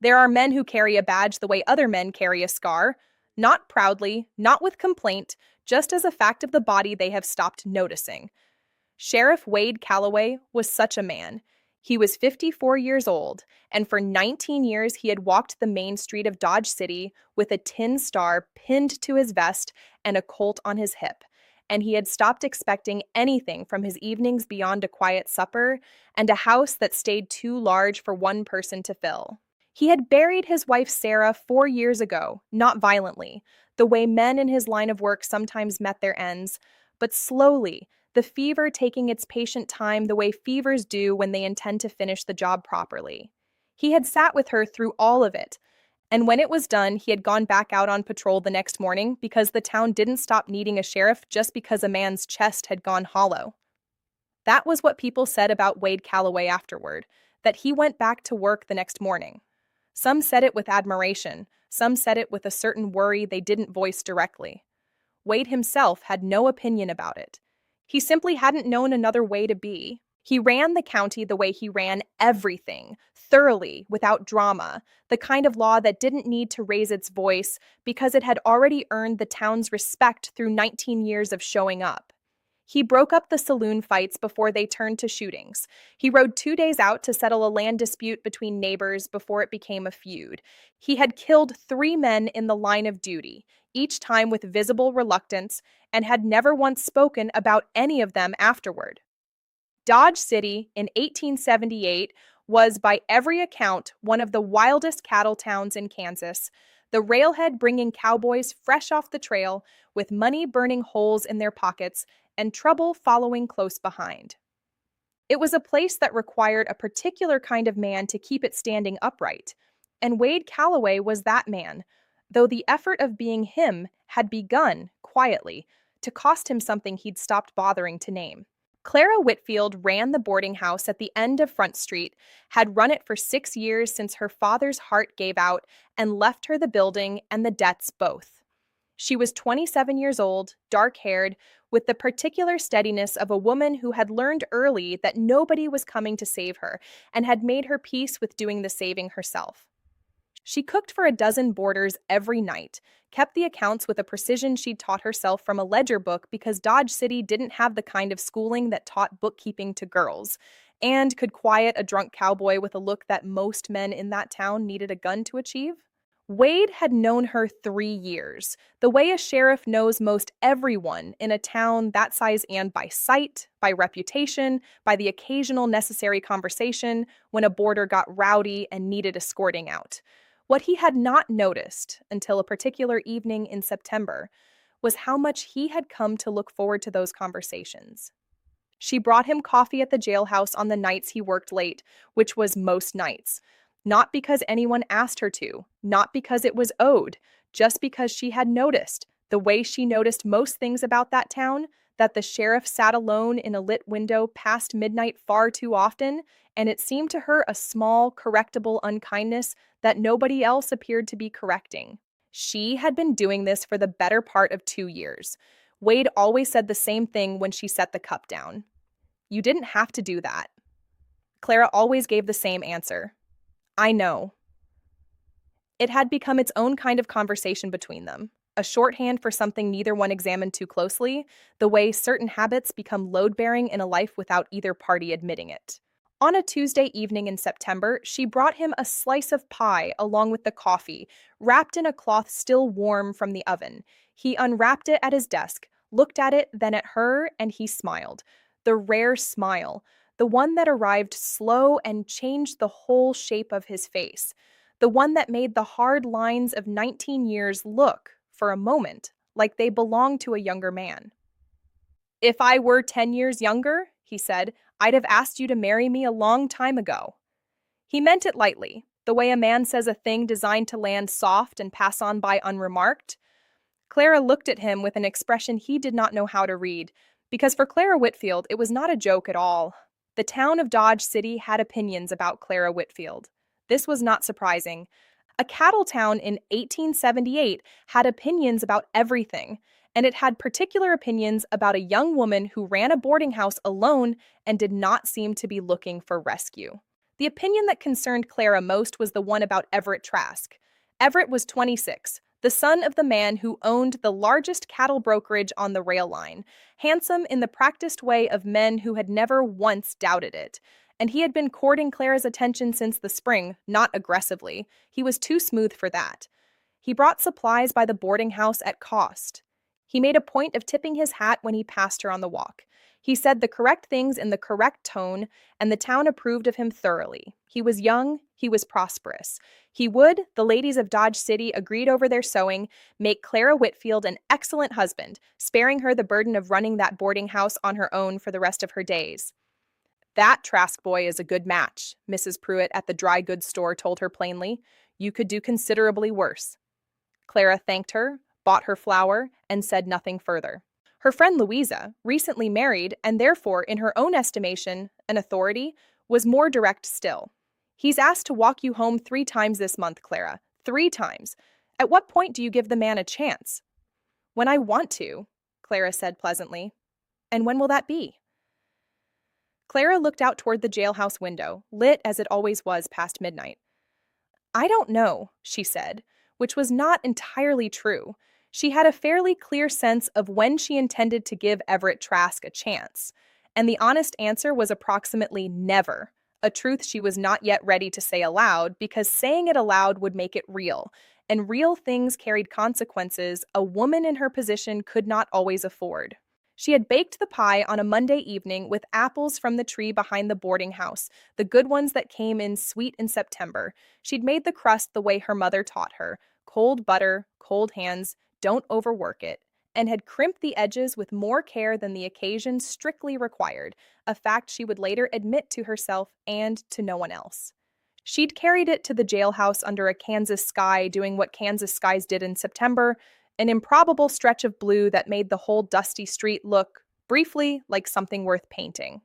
There are men who carry a badge the way other men carry a scar, not proudly, not with complaint, just as a fact of the body they have stopped noticing. Sheriff Wade Calloway was such a man. He was 54 years old, and for 19 years he had walked the main street of Dodge City with a tin star pinned to his vest and a Colt on his hip. And he had stopped expecting anything from his evenings beyond a quiet supper and a house that stayed too large for one person to fill. He had buried his wife Sarah 4 years ago, not violently, the way men in his line of work sometimes met their ends, but slowly, the fever taking its patient time the way fevers do when they intend to finish the job properly. He had sat with her through all of it, and when it was done, he had gone back out on patrol the next morning because the town didn't stop needing a sheriff just because a man's chest had gone hollow. That was what people said about Wade Calloway afterward, that he went back to work the next morning. Some said it with admiration, some said it with a certain worry they didn't voice directly. Wade himself had no opinion about it. He simply hadn't known another way to be. He ran the county the way he ran everything, thoroughly, without drama, the kind of law that didn't need to raise its voice because it had already earned the town's respect through 19 years of showing up. He broke up the saloon fights before they turned to shootings. He rode 2 days out to settle a land dispute between neighbors before it became a feud. He had killed 3 men in the line of duty, each time with visible reluctance, and had never once spoken about any of them afterward. Dodge City in 1878 was, by every account, one of the wildest cattle towns in Kansas, the railhead bringing cowboys fresh off the trail with money burning holes in their pockets and trouble following close behind. It was a place that required a particular kind of man to keep it standing upright, and Wade Calloway was that man, though the effort of being him had begun, quietly, to cost him something he'd stopped bothering to name. Clara Whitfield ran the boarding house at the end of Front Street, had run it for 6 years since her father's heart gave out and left her the building and the debts both. She was 27 years old, dark-haired, with the particular steadiness of a woman who had learned early that nobody was coming to save her and had made her peace with doing the saving herself. She cooked for a dozen boarders every night, kept the accounts with a precision she'd taught herself from a ledger book because Dodge City didn't have the kind of schooling that taught bookkeeping to girls, and could quiet a drunk cowboy with a look that most men in that town needed a gun to achieve. Wade had known her 3 years, the way a sheriff knows most everyone in a town that size, and by sight, by reputation, by the occasional necessary conversation when a boarder got rowdy and needed escorting out. What he had not noticed until a particular evening in September was how much he had come to look forward to those conversations. She brought him coffee at the jailhouse on the nights he worked late, which was most nights. Not because anyone asked her to, not because it was owed, just because she had noticed, the way she noticed most things about that town, that the sheriff sat alone in a lit window past midnight far too often, and it seemed to her a small, correctable unkindness that nobody else appeared to be correcting. She had been doing this for the better part of 2 years. Wade always said the same thing when she set the cup down. "You didn't have to do that." Clara always gave the same answer. "I know." It had become its own kind of conversation between them, a shorthand for something neither one examined too closely, the way certain habits become load-bearing in a life without either party admitting it. On a Tuesday evening in September, she brought him a slice of pie along with the coffee, wrapped in a cloth still warm from the oven. He unwrapped it at his desk, looked at it, then at her, and he smiled. The rare smile, the one that arrived slow and changed the whole shape of his face, the one that made the hard lines of 19 years look, for a moment, like they belonged to a younger man. "If I were 10 years younger," he said, "I'd have asked you to marry me a long time ago." He meant it lightly, the way a man says a thing designed to land soft and pass on by unremarked. Clara looked at him with an expression he did not know how to read, because for Clara Whitfield it was not a joke at all. The town of Dodge City had opinions about Clara Whitfield. This was not surprising. A cattle town in 1878 had opinions about everything, and it had particular opinions about a young woman who ran a boarding house alone and did not seem to be looking for rescue. The opinion that concerned Clara most was the one about Everett Trask. Everett was 26, the son of the man who owned the largest cattle brokerage on the rail line, handsome in the practiced way of men who had never once doubted it. And he had been courting Clara's attention since the spring, not aggressively. He was too smooth for that. He brought supplies by the boarding house at cost. He made a point of tipping his hat when he passed her on the walk. He said the correct things in the correct tone, and the town approved of him thoroughly. He was young, he was prosperous. He would, the ladies of Dodge City agreed over their sewing, make Clara Whitfield an excellent husband, sparing her the burden of running that boarding house on her own for the rest of her days. "That Trask boy is a good match," Mrs. Pruitt at the dry goods store told her plainly. "You could do considerably worse." Clara thanked her, bought her flour, and said nothing further. Her friend Louisa, recently married and therefore, in her own estimation, an authority, was more direct still. "He's asked to walk you home 3 times this month, Clara. 3 times. At what point do you give the man a chance?" "When I want to," Clara said pleasantly. "And when will that be?" Clara looked out toward the jailhouse window, lit as it always was past midnight. "I don't know," she said, which was not entirely true. She had a fairly clear sense of when she intended to give Everett Trask a chance, and the honest answer was approximately never, a truth she was not yet ready to say aloud because saying it aloud would make it real, and real things carried consequences a woman in her position could not always afford. She had baked the pie on a Monday evening with apples from the tree behind the boarding house, the good ones that came in sweet in September. She'd made the crust the way her mother taught her, cold butter, cold hands, don't overwork it, and had crimped the edges with more care than the occasion strictly required, a fact she would later admit to herself and to no one else. She'd carried it to the jailhouse under a Kansas sky doing what Kansas skies did in September, an improbable stretch of blue that made the whole dusty street look, briefly, like something worth painting.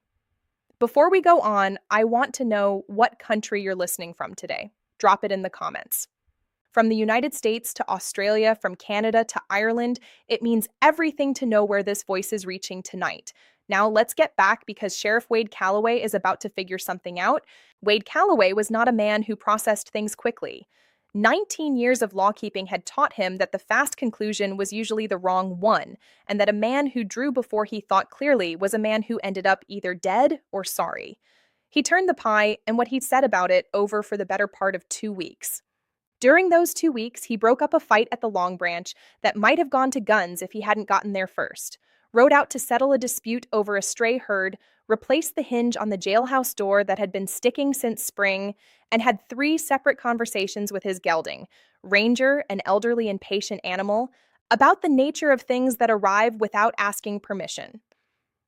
Before we go on, I want to know what country you're listening from today. Drop it in the comments. From the United States to Australia, from Canada to Ireland, it means everything to know where this voice is reaching tonight. Now let's get back because Sheriff Wade Calloway is about to figure something out. Wade Calloway was not a man who processed things quickly. 19 years of lawkeeping had taught him that the fast conclusion was usually the wrong one, and that a man who drew before he thought clearly was a man who ended up either dead or sorry. He turned the pie and what he'd said about it over for the better part of 2 weeks. During those 2 weeks, he broke up a fight at the Long Branch that might have gone to guns if he hadn't gotten there first, rode out to settle a dispute over a stray herd, replaced the hinge on the jailhouse door that had been sticking since spring, and had 3 separate conversations with his gelding, Ranger, an elderly and patient animal, about the nature of things that arrive without asking permission.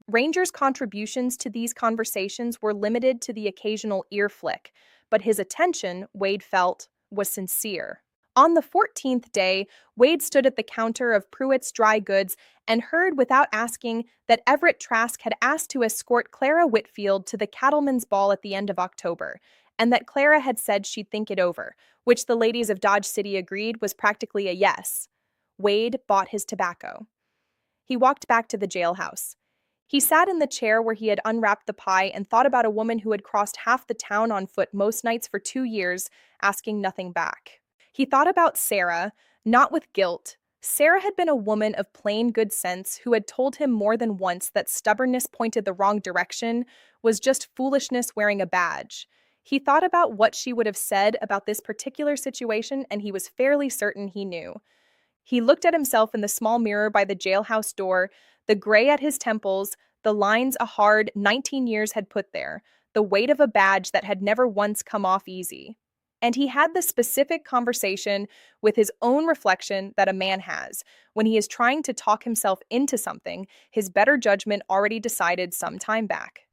Ranger's contributions to these conversations were limited to the occasional ear flick, but his attention, Wade felt, was sincere. On the 14th day, Wade stood at the counter of Pruitt's Dry Goods and heard without asking that Everett Trask had asked to escort Clara Whitfield to the Cattlemen's Ball at the end of October, and that Clara had said she'd think it over, which the ladies of Dodge City agreed was practically a yes. Wade bought his tobacco. He walked back to the jailhouse. He sat in the chair where he had unwrapped the pie and thought about a woman who had crossed half the town on foot most nights for 2 years, asking nothing back. He thought about Sarah, not with guilt. Sarah had been a woman of plain good sense who had told him more than once that stubbornness pointed the wrong direction was just foolishness wearing a badge. He thought about what she would have said about this particular situation, and he was fairly certain he knew. He looked at himself in the small mirror by the jailhouse door, the gray at his temples, the lines a hard 19 years had put there, the weight of a badge that had never once come off easy. And he had the specific conversation with his own reflection that a man has when he is trying to talk himself into something his better judgment already decided some time back.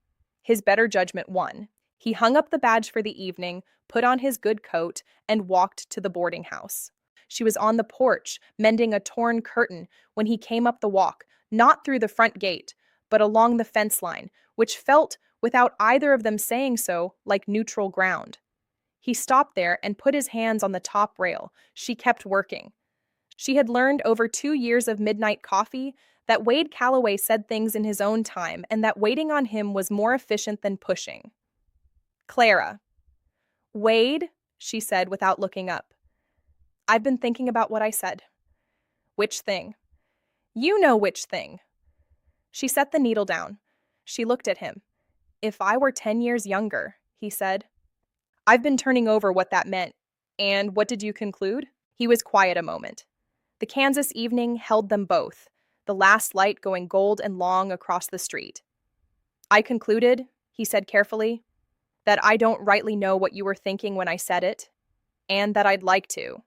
His better judgment won. He hung up the badge for the evening, put on his good coat, and walked to the boarding house. She was on the porch, mending a torn curtain, when he came up the walk, not through the front gate, but along the fence line, which felt, without either of them saying so, like neutral ground. He stopped there and put his hands on the top rail. She kept working. She had learned over 2 years of midnight coffee that Wade Calloway said things in his own time and that waiting on him was more efficient than pushing. "Clara," Wade, she said without looking up. I've been thinking about what I said. Which thing? You know which thing. She set the needle down. She looked at him. If I were 10 years younger, he said. I've been turning over what that meant. And what did you conclude? He was quiet a moment. The Kansas evening held them both, the last light going gold and long across the street. I concluded, he said carefully, that I don't rightly know what you were thinking when I said it, and that I'd like to.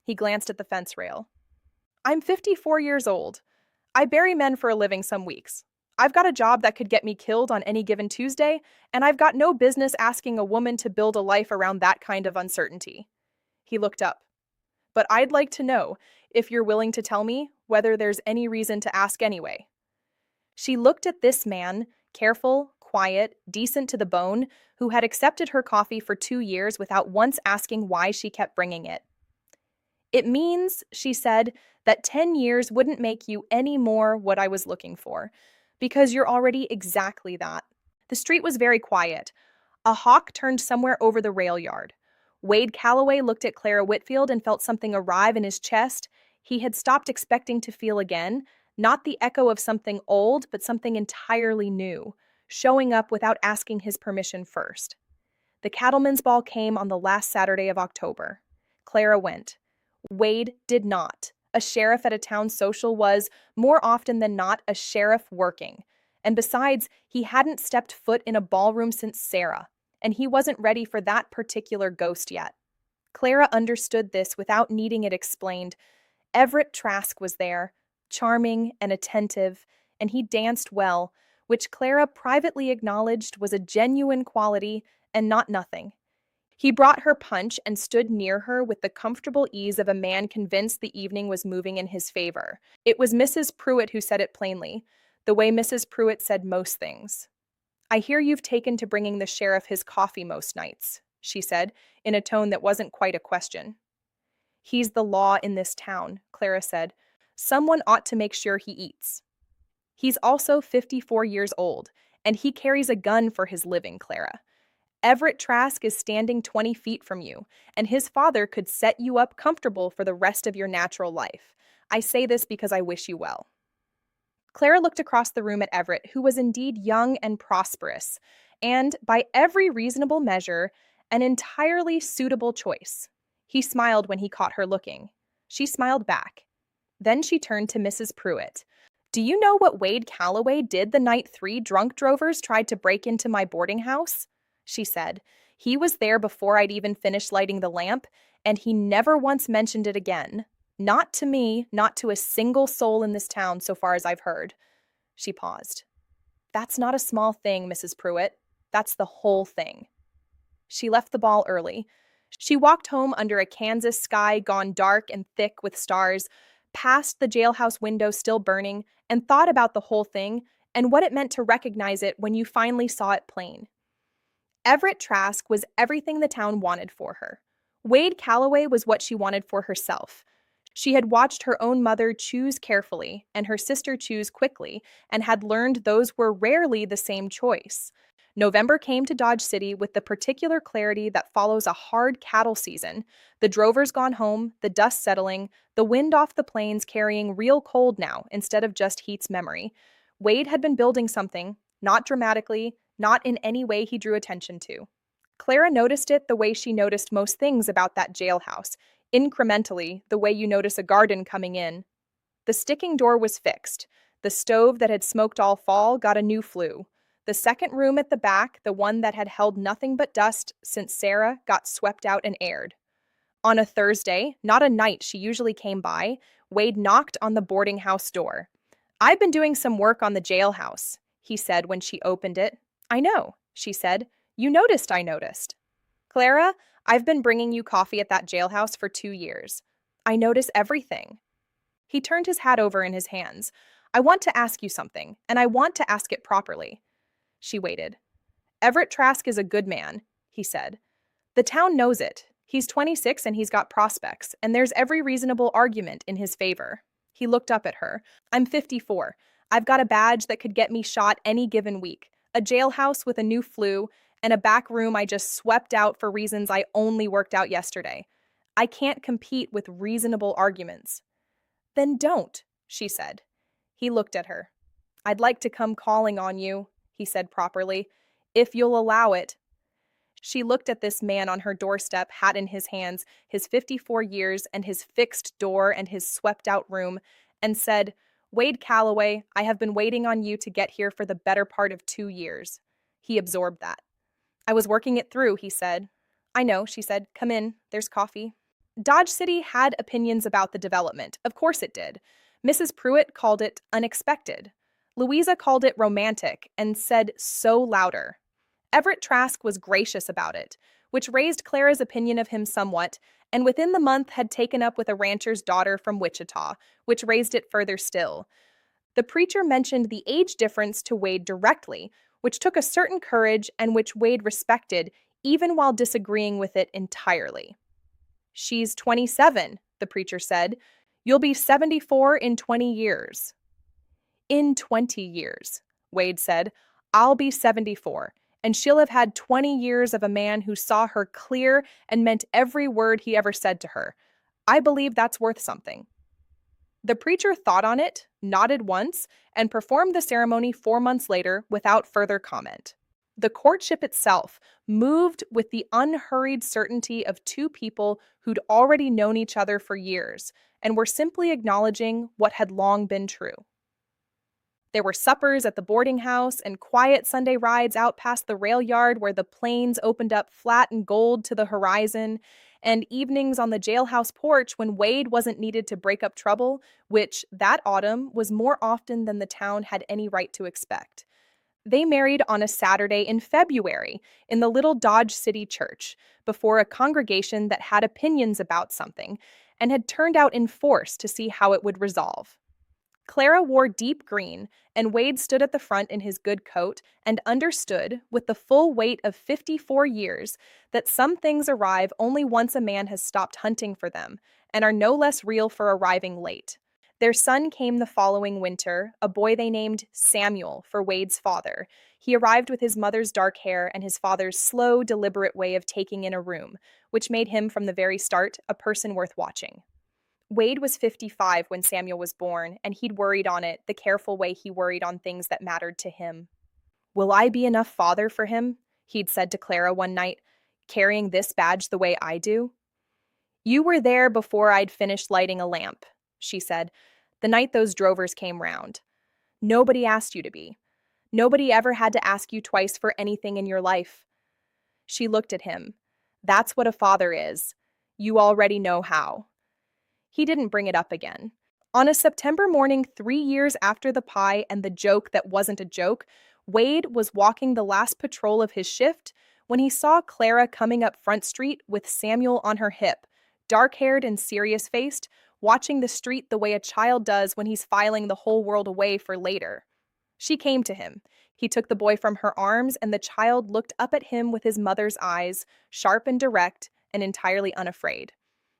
He glanced at the fence rail. I'm 54 years old. I bury men for a living some weeks. I've got a job that could get me killed on any given Tuesday, and I've got no business asking a woman to build a life around that kind of uncertainty. He looked up. But I'd like to know, if you're willing to tell me, whether there's any reason to ask anyway. She looked at this man, careful, quiet, decent to the bone, who had accepted her coffee for 2 years without once asking why she kept bringing it. It means, she said, that 10 years wouldn't make you any more what I was looking for, because you're already exactly that. The street was very quiet. A hawk turned somewhere over the rail yard. Wade Calloway looked at Clara Whitfield and felt something arrive in his chest he had stopped expecting to feel again, not the echo of something old, but something entirely new, showing up without asking his permission first. The cattlemen's ball came on the last Saturday of October. Clara went. Wade did not. A sheriff at a town social was, more often than not, a sheriff working. And besides, he hadn't stepped foot in a ballroom since Sarah, and he wasn't ready for that particular ghost yet. Clara understood this without needing it explained. Everett Trask was there, charming and attentive, and he danced well, which Clara privately acknowledged was a genuine quality and not nothing. He brought her punch and stood near her with the comfortable ease of a man convinced the evening was moving in his favor. It was Mrs. Pruitt who said it plainly, the way Mrs. Pruitt said most things. I hear you've taken to bringing the sheriff his coffee most nights, she said, in a tone that wasn't quite a question. He's the law in this town, Clara said. Someone ought to make sure he eats. He's also 54 years old, and he carries a gun for his living, Clara. Everett Trask is standing 20 feet from you, and his father could set you up comfortable for the rest of your natural life. I say this because I wish you well. Clara looked across the room at Everett, who was indeed young and prosperous, and, by every reasonable measure, an entirely suitable choice. He smiled when he caught her looking. She smiled back. Then she turned to Mrs. Pruitt. Do you know what Wade Calloway did the night 3 drunk drovers tried to break into my boarding house? She said. He was there before I'd even finished lighting the lamp, and he never once mentioned it again. Not to me, not to a single soul in this town, so far as I've heard. She paused. That's not a small thing, Mrs. Pruitt. That's the whole thing. She left the ball early. She walked home under a Kansas sky gone dark and thick with stars, past the jailhouse window still burning, and thought about the whole thing and what it meant to recognize it when you finally saw it plain. Everett Trask was everything the town wanted for her. Wade Calloway was what she wanted for herself. She had watched her own mother choose carefully and her sister choose quickly, and had learned those were rarely the same choice. November came to Dodge City with the particular clarity that follows a hard cattle season, the drovers gone home, the dust settling, the wind off the plains carrying real cold now instead of just heat's memory. Wade had been building something, not dramatically, not in any way he drew attention to. Clara noticed it the way she noticed most things about that jailhouse, incrementally, the way you notice a garden coming in. The sticking door was fixed. The stove that had smoked all fall got a new flue. The second room at the back, the one that had held nothing but dust since Sarah, got swept out and aired. On a Thursday, not a night she usually came by, Wade knocked on the boarding house door. I've been doing some work on the jailhouse, he said when she opened it. I know, she said. You noticed I noticed. Clara, I've been bringing you coffee at that jailhouse for 2 years. I notice everything. He turned his hat over in his hands. I want to ask you something, and I want to ask it properly. She waited. Everett Trask is a good man, he said. The town knows it. He's 26 and he's got prospects, and there's every reasonable argument in his favor. He looked up at her. I'm 54. I've got a badge that could get me shot any given week, a jailhouse with a new flue, and a back room I just swept out for reasons I only worked out yesterday. I can't compete with reasonable arguments." "Then don't," she said. He looked at her. "I'd like to come calling on you," he said properly, "if you'll allow it." She looked at this man on her doorstep, hat in his hands, his 54 years, and his fixed door and his swept-out room, and said, "Wade Calloway, I have been waiting on you to get here for the better part of 2 years." He absorbed that. "I was working it through," he said. "I know," she said. "Come in. There's coffee." Dodge City had opinions about the development. Of course it did. Mrs. Pruitt called it unexpected. Louisa called it romantic and said so louder. Everett Trask was gracious about it, which raised Clara's opinion of him somewhat, and within the month had taken up with a rancher's daughter from Wichita, which raised it further still. The preacher mentioned the age difference to Wade directly, which took a certain courage and which Wade respected, even while disagreeing with it entirely. "She's 27, the preacher said. "You'll be 74 in 20 years. "In 20 years, Wade said. "I'll be 74, and she'll have had 20 years of a man who saw her clear and meant every word he ever said to her. I believe that's worth something." The preacher thought on it, nodded once, and performed the ceremony 4 months later without further comment. The courtship itself moved with the unhurried certainty of two people who'd already known each other for years and were simply acknowledging what had long been true. There were suppers at the boarding house and quiet Sunday rides out past the rail yard where the plains opened up flat and gold to the horizon, and evenings on the jailhouse porch when Wade wasn't needed to break up trouble, which that autumn was more often than the town had any right to expect. They married on a Saturday in February in the little Dodge City church before a congregation that had opinions about something and had turned out in force to see how it would resolve. Clara wore deep green, and Wade stood at the front in his good coat and understood, with the full weight of 54 years, that some things arrive only once a man has stopped hunting for them, and are no less real for arriving late. Their son came the following winter, a boy they named Samuel for Wade's father. He arrived with his mother's dark hair and his father's slow, deliberate way of taking in a room, which made him from the very start a person worth watching. Wade was 55 when Samuel was born, and he'd worried on it the careful way he worried on things that mattered to him. "Will I be enough father for him?" he'd said to Clara one night, "carrying this badge the way I do?" "You were there before I'd finished lighting a lamp," she said, "the night those drovers came round. Nobody asked you to be. Nobody ever had to ask you twice for anything in your life." She looked at him. "That's what a father is. You already know how." He didn't bring it up again. On a September morning 3 years after the pie and the joke that wasn't a joke, Wade was walking the last patrol of his shift when he saw Clara coming up Front Street with Samuel on her hip, dark-haired and serious-faced, watching the street the way a child does when he's filing the whole world away for later. She came to him. He took the boy from her arms, and the child looked up at him with his mother's eyes, sharp and direct, and entirely unafraid.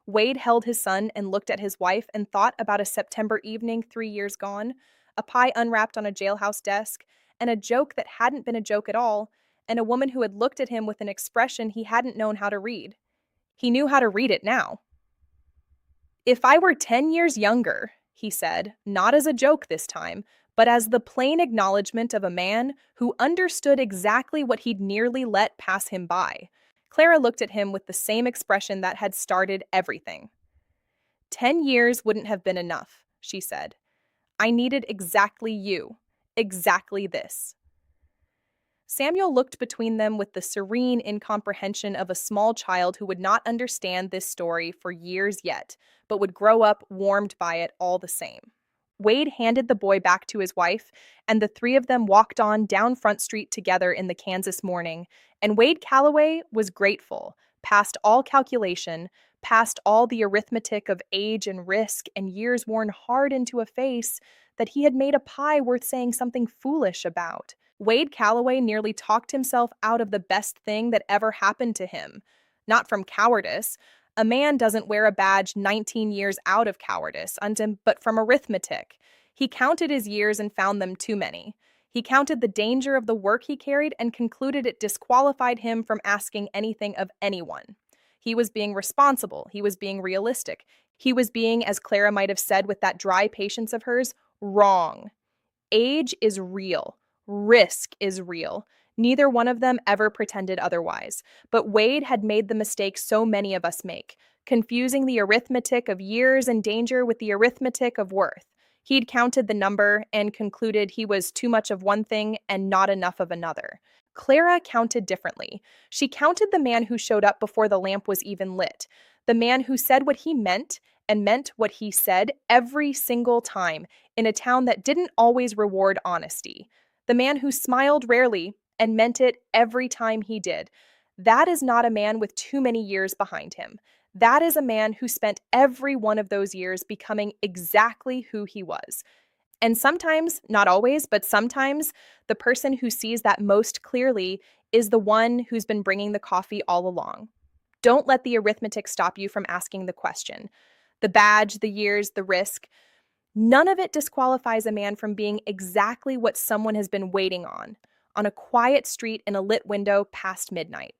Wade held his son and looked at his wife and thought about a September evening 3 years gone, a pie unwrapped on a jailhouse desk, and a joke that hadn't been a joke at all, and a woman who had looked at him with an expression he hadn't known how to read. He knew how to read it now. "If I were 10 years younger," he said, not as a joke this time, but as the plain acknowledgement of a man who understood exactly what he'd nearly let pass him by. Clara looked at him with the same expression that had started everything. 10 years wouldn't have been enough, she said. I needed exactly you, exactly this. Samuel looked between them with the serene incomprehension of a small child who would not understand this story for years yet, but would grow up warmed by it all the same. Wade handed the boy back to his wife, and the three of them walked on down Front Street together in the Kansas morning, and Wade Calloway was grateful, past all calculation, past all the arithmetic of age and risk and years worn hard into a face, that he had made a pie worth saying something foolish about. Wade Calloway nearly talked himself out of the best thing that ever happened to him. Not from cowardice. A man doesn't wear a badge 19 years out of cowardice, but from arithmetic. He counted his years and found them too many. He counted the danger of the work he carried and concluded it disqualified him from asking anything of anyone. He was being responsible. He was being realistic. He was being, as Clara might have said with that dry patience of hers, wrong. Age is real. Risk is real. Neither one of them ever pretended otherwise. But Wade had made the mistake so many of us make, confusing the arithmetic of years and danger with the arithmetic of worth. He'd counted the number and concluded he was too much of one thing and not enough of another. Clara counted differently. She counted the man who showed up before the lamp was even lit, the man who said what he meant and meant what he said every single time in a town that didn't always reward honesty, the man who smiled rarely and meant it every time he did. That is not a man with too many years behind him. That is a man who spent every one of those years becoming exactly who he was. And sometimes, not always, but sometimes, the person who sees that most clearly is the one who's been bringing the coffee all along. Don't let the arithmetic stop you from asking the question. The badge, the years, the risk, none of it disqualifies a man from being exactly what someone has been waiting on a quiet street in a lit window past midnight.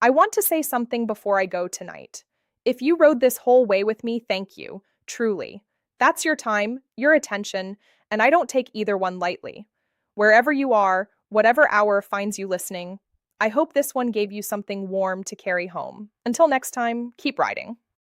I want to say something before I go tonight. If you rode this whole way with me, thank you, truly. That's your time, your attention, and I don't take either one lightly. Wherever you are, whatever hour finds you listening, I hope this one gave you something warm to carry home. Until next time, keep riding.